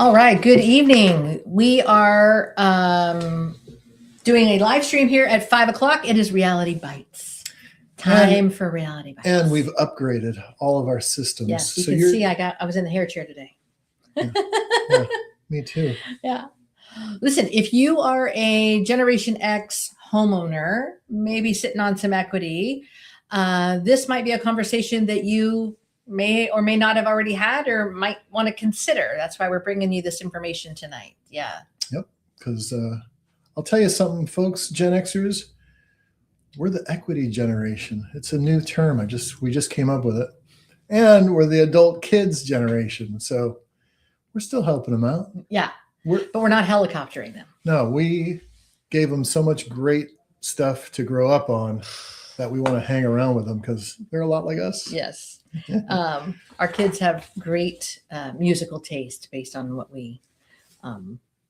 All right, good evening. We are doing a live stream here at 5 o'clock. It is Reality Bites. Time for Reality Bites. And we've upgraded all of our systems. Yes, you can see I was in the hair chair today. Yeah, me too. Yeah. Listen, if you are a Generation X homeowner, maybe sitting on some equity, this might be a conversation that you may or may not have already had or might want to consider. That's why we're bringing you this information tonight. Yeah. Yep. Because I'll tell you something, folks, Gen Xers, we're the equity generation. It's a new term. We just came up with it. And we're the adult kids generation. So we're still helping them out. Yeah. But we're not helicoptering them. No, we gave them so much great stuff to grow up on that we want to hang around with them because they're a lot like us. Yes. Our kids have great musical taste based on what we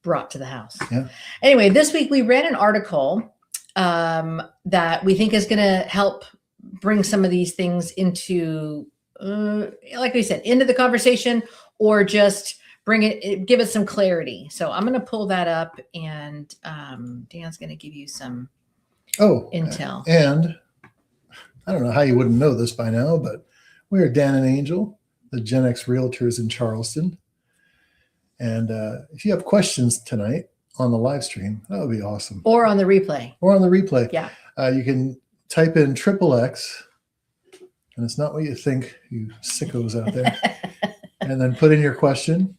brought to the house. Yeah. Anyway, this week we read an article that we think is going to help bring some of these things into, like we said, into the conversation, or just give it some clarity. So I'm going to pull that up, and Dan's going to give you some intel. And I don't know how you wouldn't know this by now, but we are Dan and Angel, the GenX Realtors in Charleston. And if you have questions tonight on the live stream, that would be awesome. Or on the replay. Yeah. You can type in XXX, and it's not what you think, you sickos out there. And then put in your question.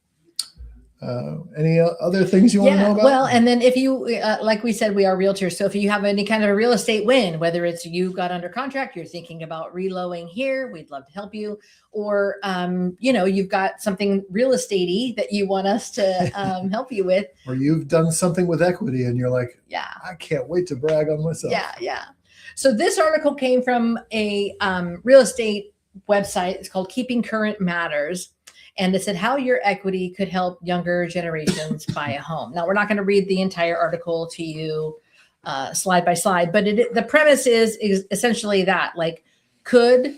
Any other things you want to know about? Well, and then if you, like we said, we are realtors. So if you have any kind of a real estate win, whether it's you got under contract, you're thinking about reloading here, we'd love to help you. Or, you've got something real estatey that you want us to help you with. Or you've done something with equity and you're like, yeah, I can't wait to brag on myself. Yeah. So this article came from a real estate website. It's called Keeping Current Matters. And it said how your equity could help younger generations buy a home. Now, we're not going to read the entire article to you slide by slide, but the premise is essentially that, like, could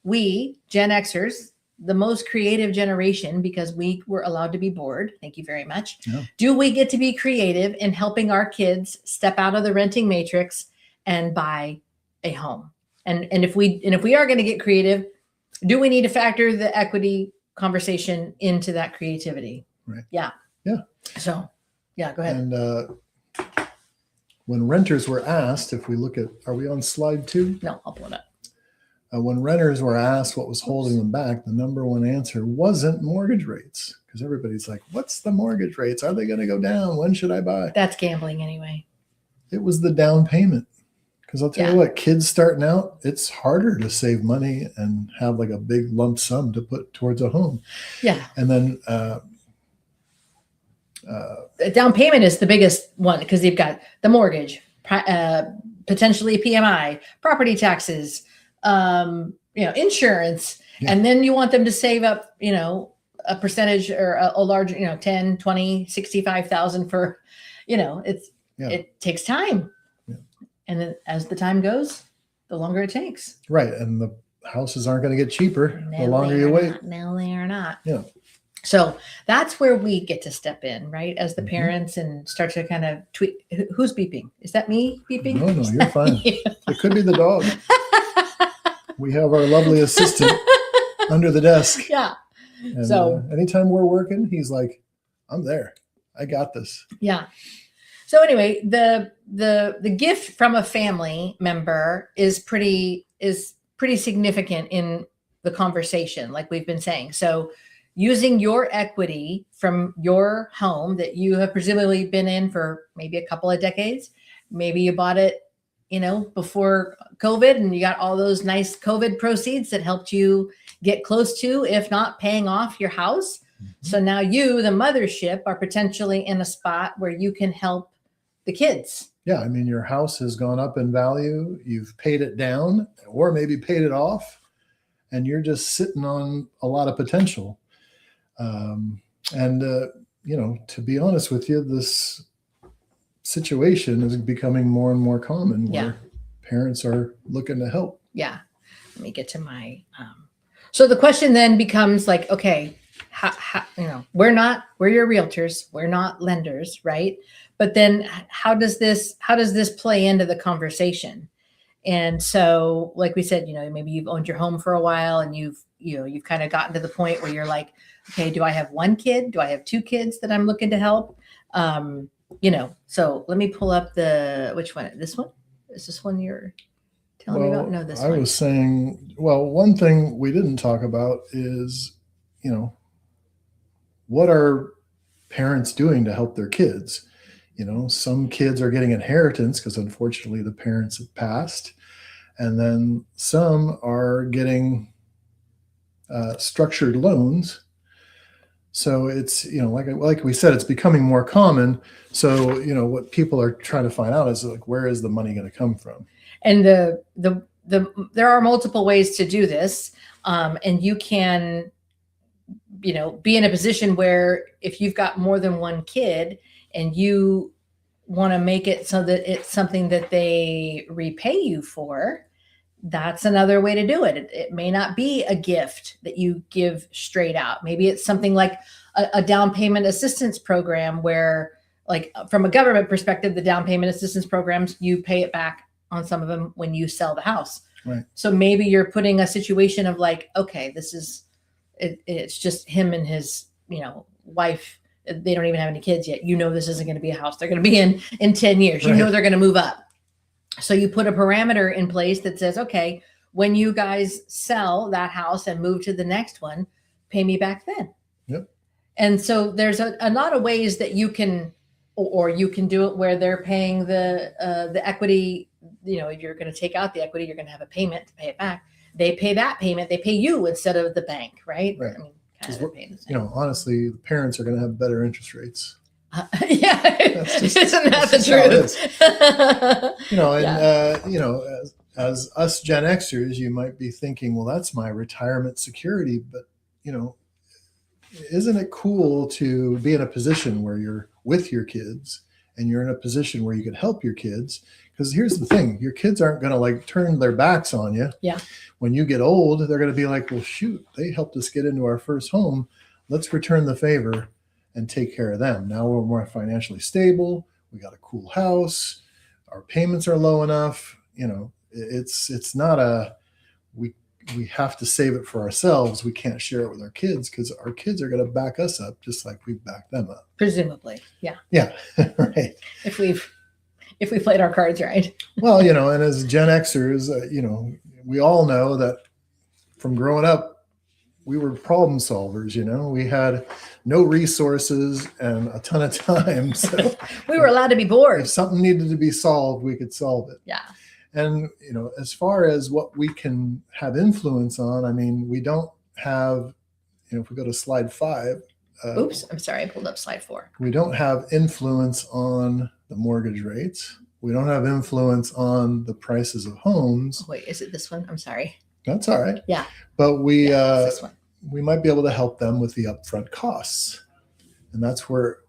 we, Gen Xers, the most creative generation, because we were allowed to be bored, thank you very much, do we get to be creative in helping our kids step out of the renting matrix and buy a home? And if we are going to get creative, do we need to factor the equity conversation into that creativity? Right. Yeah. So, go ahead. And when renters were asked, if we look at, are we on slide 2? No, I'll pull it up. When renters were asked what was holding them back, the number one answer wasn't mortgage rates, because everybody's like, what's the mortgage rates? Are they going to go down? When should I buy? That's gambling anyway. It was the down payment. Because I'll tell you what, kids starting out, it's harder to save money and have like a big lump sum to put towards a home. Yeah. And then down payment is the biggest one, because you've got the mortgage, potentially PMI, property taxes, insurance. Yeah. And then you want them to save up, a percentage or a large, 10, 20, 65,000 for, it takes time. And then as the time goes, the longer it takes. Right. And the houses aren't going to get cheaper the longer you wait. No, they are not. Yeah. So that's where we get to step in, right? As the parents, and start to kind of tweet. Who's beeping? Is that me beeping? No, you're fine. It could be the dog. We have our lovely assistant under the desk. Yeah. And, so anytime we're working, he's like, I'm there. I got this. Yeah. So anyway, the gift from a family member is pretty significant in the conversation, like we've been saying. So using your equity from your home that you have presumably been in for maybe a couple of decades, maybe you bought it, before COVID, and you got all those nice COVID proceeds that helped you get close to, if not paying off, your house. So now you, the mothership, are potentially in a spot where you can help the kids. Yeah. I mean, your house has gone up in value. You've paid it down or maybe paid it off, and you're just sitting on a lot of potential. To be honest with you, this situation is becoming more and more common where parents are looking to help. Yeah. Let me get to my, so the question then becomes like, okay, we're your realtors, we're not lenders, right? But then how does this play into the conversation? And so, like we said, maybe you've owned your home for a while and you've kind of gotten to the point where you're like, okay, do I have one kid? Do I have two kids that I'm looking to help? So let me pull up which one? This one? Is this one you're telling me about? No, this one. I was saying, one thing we didn't talk about is, what are parents doing to help their kids? Some kids are getting inheritance because unfortunately the parents have passed. And then some are getting structured loans. So it's, like we said, it's becoming more common. So, what people are trying to find out is like, where is the money going to come from? And there are multiple ways to do this. And you can, be in a position where if you've got more than one kid and you want to make it so that it's something that they repay you for, that's another way to do it. It may not be a gift that you give straight out. Maybe it's something like a down payment assistance program where, like, from a government perspective, the down payment assistance programs, you pay it back on some of them when you sell the house. Right. So maybe you're putting a situation of like, okay, this is, it's just him and his, wife. They don't even have any kids yet. This isn't going to be a house they're going to be in 10 years. Right. They're going to move up. So you put a parameter in place that says, okay, when you guys sell that house and move to the next one, pay me back then. Yep. And so there's a lot of ways that you can, or you can do it where they're paying the equity. You're going to take out the equity, you're going to have a payment to pay it back. They pay that payment. They pay you instead of the bank, right? Right. I mean, kind of honestly, the parents are going to have better interest rates. Yeah, isn't that the truth? As us Gen Xers, you might be thinking, well, that's my retirement security. But, isn't it cool to be in a position where you're with your kids and you're in a position where you can help your kids? Because here's the thing, your kids aren't going to like turn their backs on you. Yeah. When you get old, they're going to be like, well, shoot, they helped us get into our first home. Let's return the favor and take care of them. Now we're more financially stable. We got a cool house. Our payments are low enough. It's not we have to save it for ourselves. We can't share it with our kids because our kids are going to back us up just like we back them up. Presumably. Yeah. Yeah. Right. If we played our cards right. Well, and as Gen Xers, we all know that from growing up, we were problem solvers. We had no resources and a ton of time. So we were allowed to be bored. If something needed to be solved, we could solve it. Yeah. And, as far as what we can have influence on, I mean, we don't have, if we go to slide 5. Oops, I'm sorry. I pulled up slide 4. We don't have influence on the mortgage rates. We don't have influence on the prices of homes. Oh, wait, is it this one? I'm sorry. That's all right. Yeah. But this one. We might be able to help them with the upfront costs. And that's where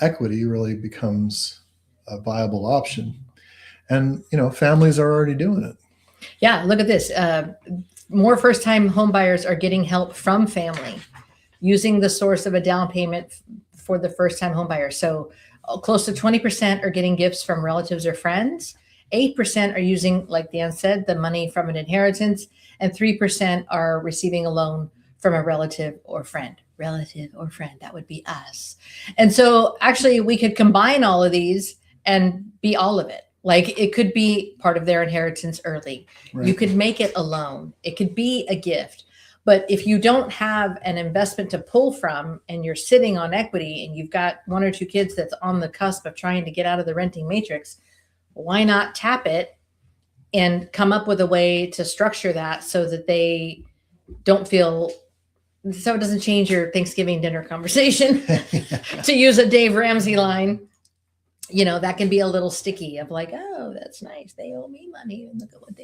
equity really becomes a viable option. And, families are already doing it. Yeah, look at this. More first-time home buyers are getting help from family using the source of a down payment for the first-time home buyer. So close to 20% are getting gifts from relatives or friends. 8% are using, like Dan said, the money from an inheritance. And 3% are receiving a loan from a relative or friend. Relative or friend, that would be us. And so actually we could combine all of these and be all of it. Like it could be part of their inheritance early. Right. You could make it a loan. It could be a gift. But if you don't have an investment to pull from and you're sitting on equity and you've got 1 or 2 kids that's on the cusp of trying to get out of the renting matrix, why not tap it and come up with a way to structure that so that they don't feel, so it doesn't change your Thanksgiving dinner conversation, to use a Dave Ramsey line. That can be a little sticky of like, oh, that's nice. They owe me money. And look at what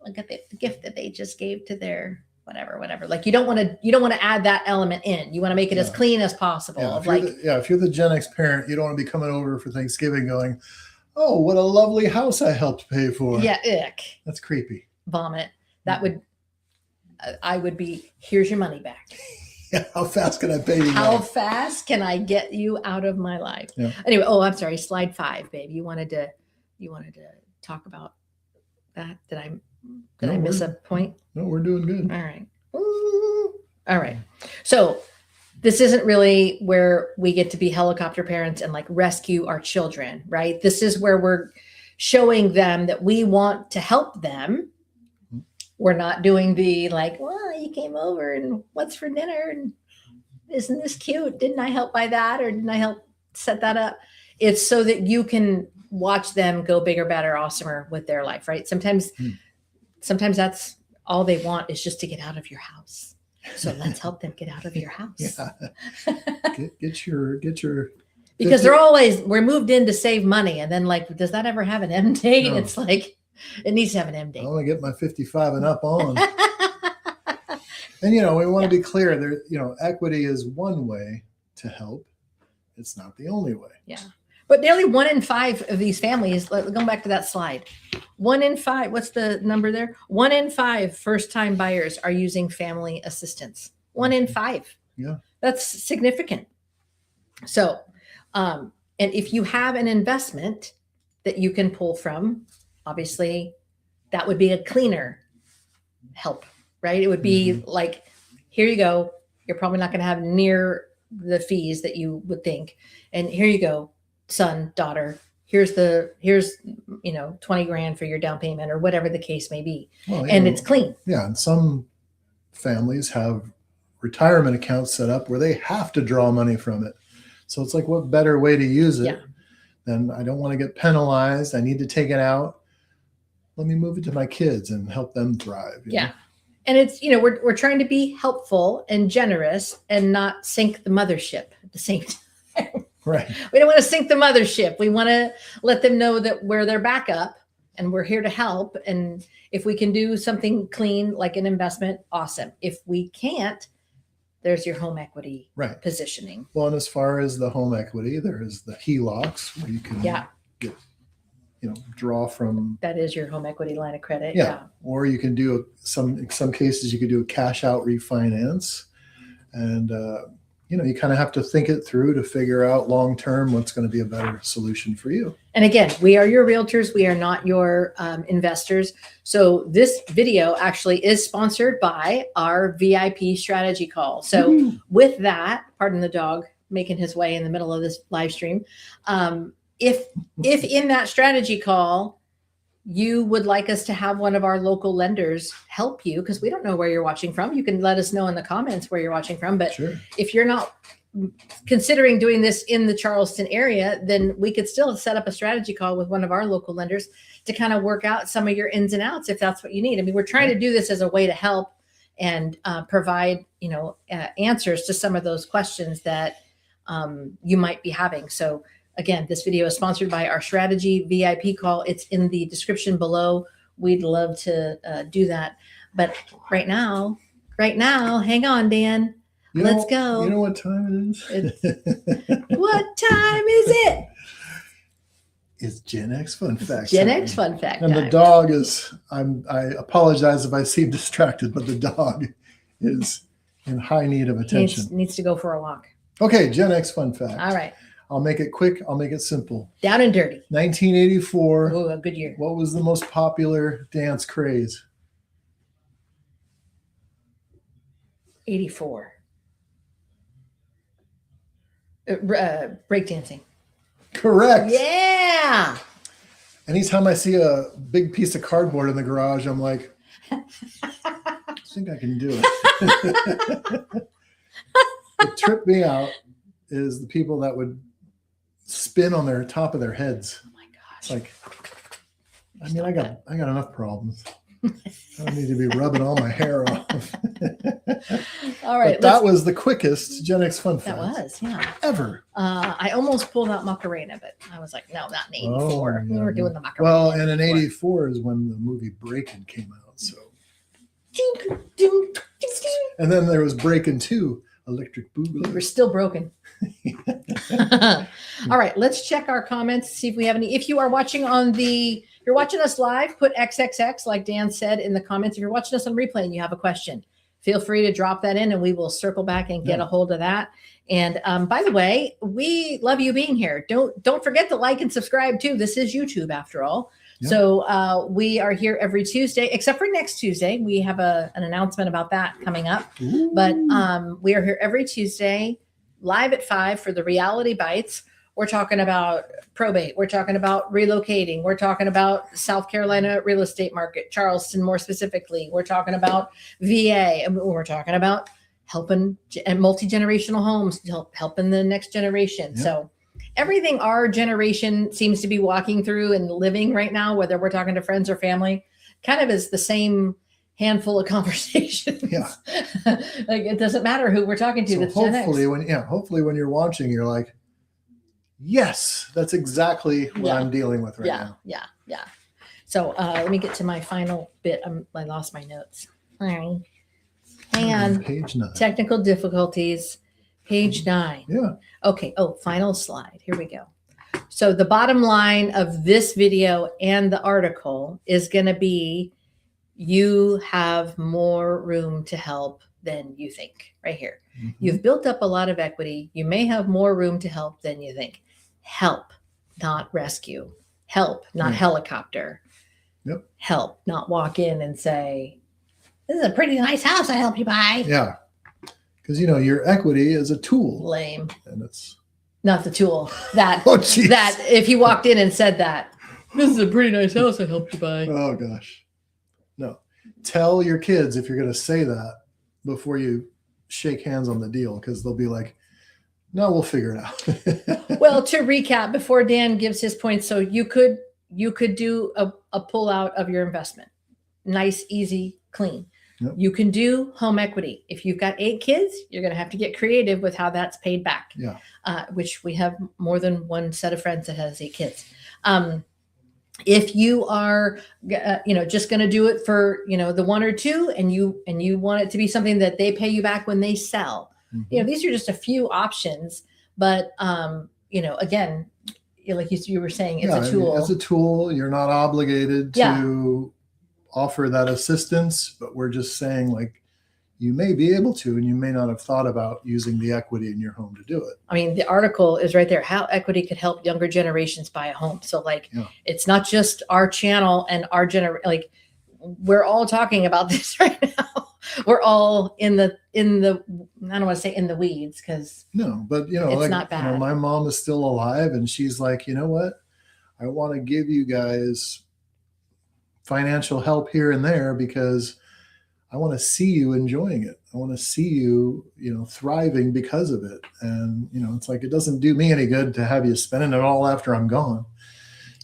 look at the gift that they just gave to their whatever. Like you don't want to add that element in. You want to make it as clean as possible. If you're the Gen X parent, you don't want to be coming over for Thanksgiving going, oh, what a lovely house I helped pay for. Yeah. Ick. That's creepy. Vomit. I would be, here's your money back. Yeah, how fast can I pay you How back? fast can I get you out of my life? Yeah. Anyway, oh, I'm sorry. Slide 5, babe. You wanted to talk about that. Did I miss a point? No, we're doing good. All right. Ooh. All right. So this isn't really where we get to be helicopter parents and like rescue our children, right? This is where we're showing them that we want to help them. We're not doing the like, well, you came over and what's for dinner? And isn't this cute? Didn't I help buy that? Or didn't I help set that up? It's so that you can watch them go bigger, better, awesomer with their life, right? Sometimes that's all they want is just to get out of your house. So let's help them get out of your house. Yeah. Get your Because they're always, we're moved in to save money. And then like, does that ever have an end date? No. It's like, it needs to have an end date. I want to get my 55 and up on. And, we want to be clear there, equity is one way to help. It's not the only way. Yeah. But nearly 1 in 5 of these families, going back to that slide, 1 in 5, what's the number there? 1 in 5 first-time buyers are using family assistance. 1 in 5. Yeah. That's significant. So, and if you have an investment that you can pull from, obviously that would be a cleaner help, right? It would be like, here you go. You're probably not going to have near the fees that you would think. And here you go, son, daughter, here's 20 grand for your down payment or whatever the case may be. Well, and it's clean. Yeah. And some families have retirement accounts set up where they have to draw money from it. So it's like, what better way to use it than I don't want to get penalized. I need to take it out. Let me move it to my kids and help them thrive. You know? And it's, we're trying to be helpful and generous and not sink the mothership at the same time. Right. We don't want to sink the mothership. We want to let them know that we're their backup and we're here to help. And if we can do something clean, like an investment, awesome. If we can't, there's your home equity positioning. Well, and as far as the home equity, there is the HELOCs where you can get, draw from. That is your home equity line of credit. Yeah. Or you can do in some cases, you could do a cash out refinance. And, you kind of have to think it through to figure out long-term what's going to be a better solution for you. And again, we are your realtors. We are not your investors. So this video actually is sponsored by our VIP strategy call. So with that, pardon the dog making his way in the middle of this live stream. If in that strategy call, you would like us to have one of our local lenders help you, because we don't know where you're watching from. You can let us know in the comments where you're watching from. But if you're not considering doing this in the Charleston area, then we could still set up a strategy call with one of our local lenders to kind of work out some of your ins and outs if that's what you need. I mean, we're trying to do this as a way to help and provide, answers to some of those questions that you might be having. So again, this video is sponsored by our strategy VIP call. It's in the description below. We'd love to do that. But right now, hang on, Dan. Let's go. You know what time it is? What time is it? It's GenX Fun Fact. GenX Fun Fact. And the dog is, I apologize if I seem distracted, but the dog is in high need of attention. Needs to go for a walk. Okay, GenX Fun Fact. All right. I'll make it quick. I'll make it simple. Down and dirty. 1984. Oh, a good year. What was the most popular dance craze? 84. Breakdancing. Correct. Yeah. Anytime I see a big piece of cardboard in the garage, I'm like, I think I can do it. What tripped me out is the people that would spin on their top of their heads. Oh my gosh. It's like, I mean, I got enough problems. I don't need to be rubbing all my hair off. All right. But that was the quickest GenX Fun Fact. That was, yeah. Ever. I almost pulled out Macarena, but I was like, no, not in 84. We were doing the Macarena. Well, and in 84 is when the movie Breakin' came out. So. And then there was Breakin' 2, Electric Boogaloo. We're still broken. All right, let's check our comments, see if we have any. If you are watching if you're watching us live, put XXX, like Dan said in the comments. If you're watching us on replay and you have a question, feel free to drop that in and we will circle back and get a hold of that. And by the way, we love you being here. Don't forget to like and subscribe too. This is YouTube after all. Yeah. So we are here every Tuesday, except for next Tuesday. We have an announcement about that coming up. Ooh. But we are here every Tuesday, live at 5 for the Reality Bites. We're talking about probate. We're talking about relocating. We're talking about South Carolina real estate market, Charleston more specifically. We're talking about VA. And we're talking about helping and multi-generational homes, helping the next generation. Yeah. So everything our generation seems to be walking through and living right now, whether we're talking to friends or family, kind of is the same handful of conversations. Yeah. Like it doesn't matter who we're talking to. So hopefully when you're watching, you're like, yes, that's exactly what I'm dealing with right now. Yeah. So let me get to my final bit. I lost my notes. All right. Hang on. Page 9. Technical difficulties. Page 9. Yeah. Okay. Oh, final slide. Here we go. So the bottom line of this video and the article is going to be you have more room to help than you think right here. Mm-hmm. You've built up a lot of equity. You may have more room to help than you think. Help, not rescue. Help, not helicopter. Yep. Help, not walk in and say, this is a pretty nice house I helped you buy. Yeah. Because, your equity is a tool. Lame. And it's not the tool that, that if you walked in and said that, this is a pretty nice house I helped you buy. Oh, gosh. No. Tell your kids if you're going to say that before you shake hands on the deal, because they'll be like, no, we'll figure it out. Well, to recap, before Dan gives his points, so you could do a pull out of your investment. Nice, easy, clean. Yep. You can do home equity. If you've got 8 kids, you're going to have to get creative with how that's paid back. Yeah. Which we have more than one set of friends that has 8 kids. If you are, just going to do it for, the 1 or 2, and you want it to be something that they pay you back when they sell. Mm-hmm. These are just a few options, but again, like you were saying, it's a tool. As a tool, you're not obligated to offer that assistance, but we're just saying, like, you may be able to, and you may not have thought about using the equity in your home to do it. I mean, the article is right there, how equity could help younger generations buy a home. So it's not just our channel and our we're all talking about this right now. We're all in the, I don't want to say in the weeds, because no, but it's not bad. My mom is still alive, and she's like, you know what? I want to give you guys financial help here and there because I want to see you enjoying it. I want to see you, thriving because of it. And, it's like, it doesn't do me any good to have you spending it all after I'm gone.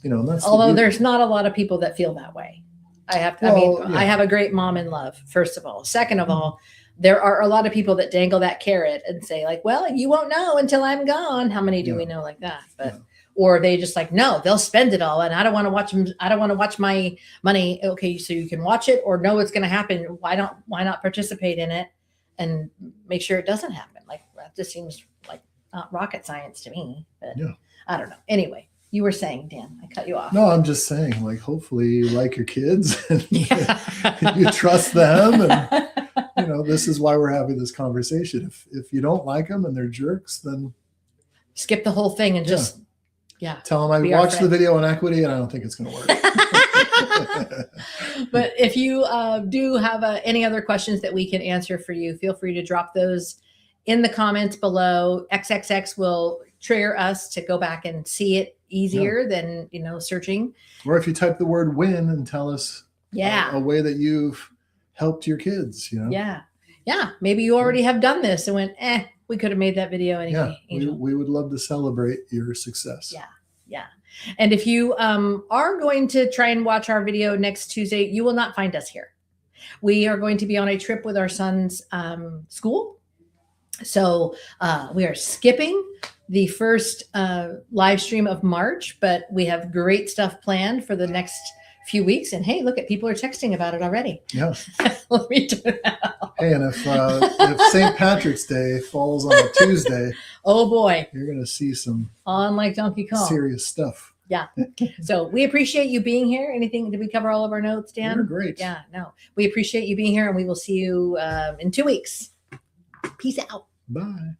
And that's although there's not a lot of people that feel that way. I have a great mom in love, first of all. Second of all, there are a lot of people that dangle that carrot and say, like, well, you won't know until I'm gone. How many do we know like that? But or they just like, no, they'll spend it all, and I don't want to watch them. I don't want to watch my money. Okay, so you can watch it or know it's going to happen. Why not participate in it and make sure it doesn't happen? Like, that just seems like not rocket science to me. But I don't know. Anyway. You were saying, Dan, I cut you off. No, I'm just saying, like, hopefully you like your kids and you trust them. And, this is why we're having this conversation. If you don't like them and they're jerks, then skip the whole thing and just, tell them I watched the video on equity and I don't think it's going to work. But if you do have any other questions that we can answer for you, feel free to drop those in the comments below. XXX will trigger us to go back and see it easier than searching. Or if you type the word win and tell us a way that you've helped your kids, maybe you already have done this and went, we could have made that video anyway. We would love to celebrate your success. And if you are going to try and watch our video next Tuesday, you will not find us here. We are going to be on a trip with our son's school. So we are skipping the first live stream of March, but we have great stuff planned for the next few weeks. And hey, look at people are texting about it already. Yeah. Let me turn that off. Hey, and if St. Patrick's Day falls on a Tuesday, oh boy, you're going to see some on like Donkey Kong serious stuff. Yeah. So we appreciate you being here. Anything? Did we cover all of our notes, Dan? You're great. Yeah. No. We appreciate you being here, and we will see you in 2 weeks. Peace out. Bye.